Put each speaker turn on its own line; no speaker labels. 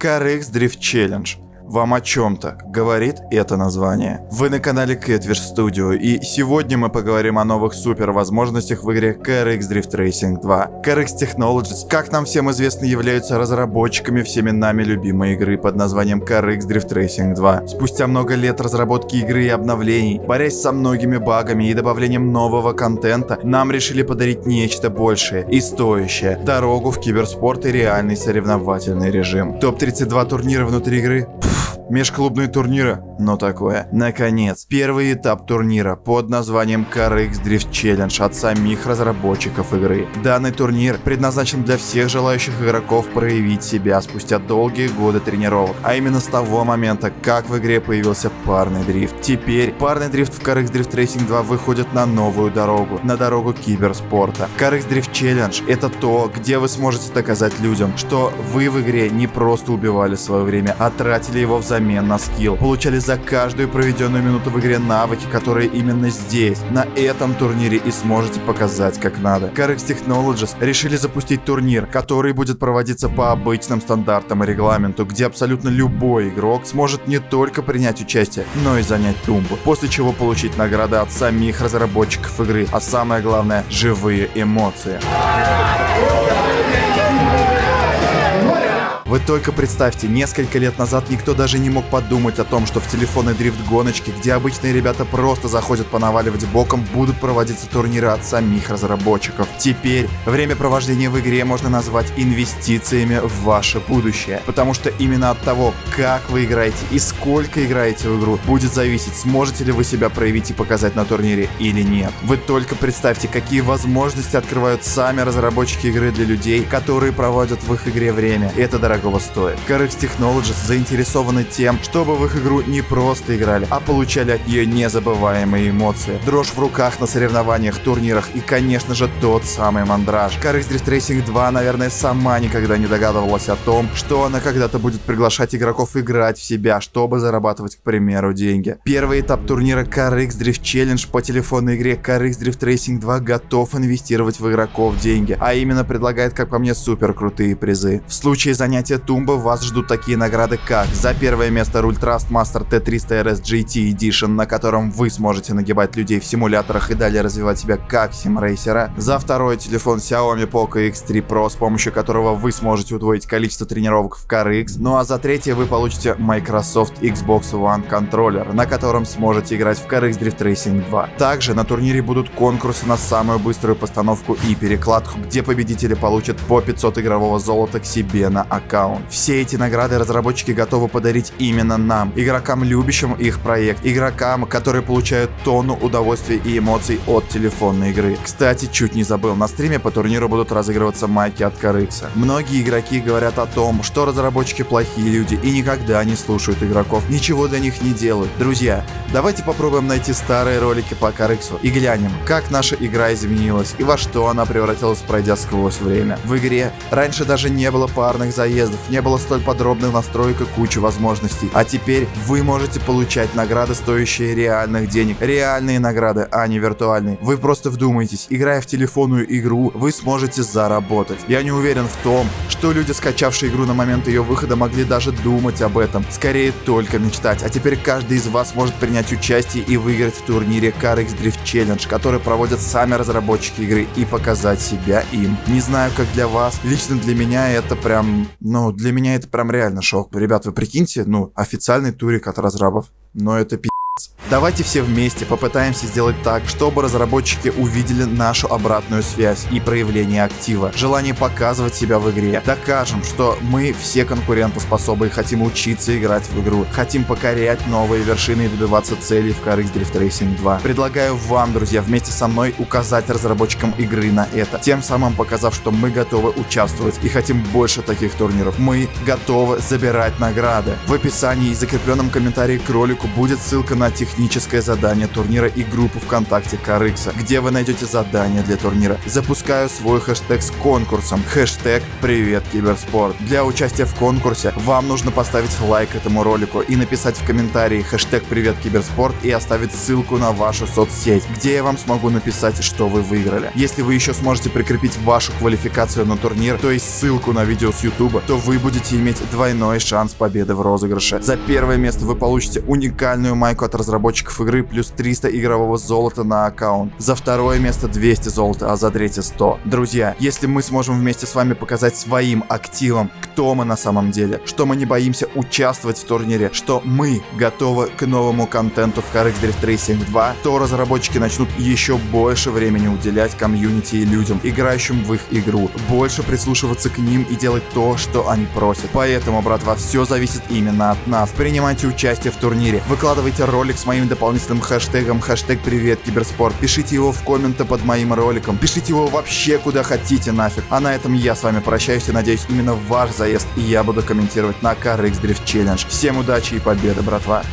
CarX Drift Challenge. Вам о чем-то говорит это название? Вы на канале Catfish Studio, и сегодня мы поговорим о новых супер возможностях в игре CarX Drift Racing 2. CarX Technologies, как нам всем известно, являются разработчиками всеми нами любимой игры под названием CarX Drift Racing 2. Спустя много лет разработки игры и обновлений, борясь со многими багами и добавлением нового контента, нам решили подарить нечто большее и стоящее: дорогу в киберспорт и реальный соревновательный режим. Топ-32 турнира внутри игры? Межклубные турниры? Но такое. Наконец, первый этап турнира под названием CarX Drift Challenge от самих разработчиков игры. Данный турнир предназначен для всех желающих игроков проявить себя спустя долгие годы тренировок, а именно с того момента, как в игре появился парный дрифт. Теперь парный дрифт в CarX Drift Racing 2 выходит на новую дорогу, на дорогу киберспорта. CarX Drift Challenge — это то, где вы сможете доказать людям, что вы в игре не просто убивали свое время, а тратили его взамен на скилл, получали за каждую проведенную минуту в игре навыки, которые именно здесь, на этом турнире, и сможете показать как надо. CarX Technologies решили запустить турнир, который будет проводиться по обычным стандартам и регламенту, где абсолютно любой игрок сможет не только принять участие, но и занять тумбу, после чего получить награды от самих разработчиков игры, а самое главное — живые эмоции. Вы только представьте, несколько лет назад никто даже не мог подумать о том, что в телефонной дрифт-гоночке, где обычные ребята просто заходят понаваливать боком, будут проводиться турниры от самих разработчиков. Теперь время провождения в игре можно назвать инвестициями в ваше будущее, потому что именно от того, как вы играете и сколько играете в игру, будет зависеть, сможете ли вы себя проявить и показать на турнире или нет. Вы только представьте, какие возможности открывают сами разработчики игры для людей, которые проводят в их игре время. Это дорого стоит. CarX Technologies заинтересованы тем, чтобы в их игру не просто играли, а получали от нее незабываемые эмоции. Дрожь в руках на соревнованиях, турнирах и, конечно же, тот самый мандраж. CarX Drift Racing 2, наверное, сама никогда не догадывалась о том, что она когда-то будет приглашать игроков играть в себя, чтобы зарабатывать, к примеру, деньги. Первый этап турнира CarX Drift Challenge по телефонной игре CarX Drift Racing 2 готов инвестировать в игроков деньги, а именно предлагает, как по мне, супер крутые призы. В случае занятия тумбы вас ждут такие награды, как: за первое место руль Trustmaster T300 RS GT Edition, на котором вы сможете нагибать людей в симуляторах и далее развивать себя как симрейсера; за второй телефон Xiaomi Poco X3 Pro, с помощью которого вы сможете удвоить количество тренировок в CarX; ну а за третье вы получите Microsoft Xbox One контроллер, на котором сможете играть в CarX Drift Racing 2. Также на турнире будут конкурсы на самую быструю постановку и перекладку, где победители получат по 500 игрового золота к себе на аккаунт. Все эти награды разработчики готовы подарить именно нам, игрокам, любящим их проект, игрокам, которые получают тонну удовольствия и эмоций от телефонной игры. Кстати, чуть не забыл, на стриме по турниру будут разыгрываться майки от CarX. Многие игроки говорят о том, что разработчики плохие люди и никогда не слушают игроков, ничего для них не делают. Друзья, давайте попробуем найти старые ролики по CarX и глянем, как наша игра изменилась и во что она превратилась, пройдя сквозь время. В игре раньше даже не было парных заездов, не было столь подробных настроек и кучи возможностей. А теперь вы можете получать награды, стоящие реальных денег. Реальные награды, а не виртуальные. Вы просто вдумайтесь, играя в телефонную игру, вы сможете заработать. Я не уверен в том, что люди, скачавшие игру на момент ее выхода, могли даже думать об этом. Скорее, только мечтать. А теперь каждый из вас может принять участие и выиграть в турнире CarX Drift Challenge, который проводят сами разработчики игры, и показать себя им. Не знаю, как для вас, лично для меня это прям... для меня это прям реально шок. Ребят, вы прикиньте, официальный турик от разрабов. Но это пи***ц. Давайте все вместе попытаемся сделать так, чтобы разработчики увидели нашу обратную связь и проявление актива, желание показывать себя в игре. Докажем, что мы все конкурентоспособны и хотим учиться играть в игру, хотим покорять новые вершины и добиваться целей в CarX Drift Racing 2. Предлагаю вам, друзья, вместе со мной указать разработчикам игры на это, тем самым показав, что мы готовы участвовать и хотим больше таких турниров. Мы готовы забирать награды. В описании и закрепленном комментарии к ролику будет ссылка на технический техническое задание турнира и группу ВКонтакте CarX, где вы найдете задания для турнира. Запускаю свой хэштег с конкурсом. Хэштег «Привет, Киберспорт». Для участия в конкурсе вам нужно поставить лайк этому ролику и написать в комментарии хэштег «Привет, Киберспорт» и оставить ссылку на вашу соцсеть, где я вам смогу написать, что вы выиграли. Если вы еще сможете прикрепить вашу квалификацию на турнир, то есть ссылку на видео с YouTube, то вы будете иметь двойной шанс победы в розыгрыше. За первое место вы получите уникальную майку от разработчиков игры плюс 300 игрового золота на аккаунт. За второе место 200 золота, а за третье 100. Друзья, если мы сможем вместе с вами показать своим активам, кто мы на самом деле, что мы не боимся участвовать в турнире, что мы готовы к новому контенту в CarX Drift Racing 2, то разработчики начнут еще больше времени уделять комьюнити и людям, играющим в их игру, больше прислушиваться к ним и делать то, что они просят. Поэтому, братва, все зависит именно от нас. Принимайте участие в турнире, выкладывайте ролик с моим дополнительным хэштегом, хэштег «Привет, Киберспорт», пишите его в комменты под моим роликом, пишите его вообще куда хотите нафиг. А на этом я с вами прощаюсь и надеюсь, именно ваш заезд и я буду комментировать на CarX Drift Challenge. Всем удачи и победы, братва!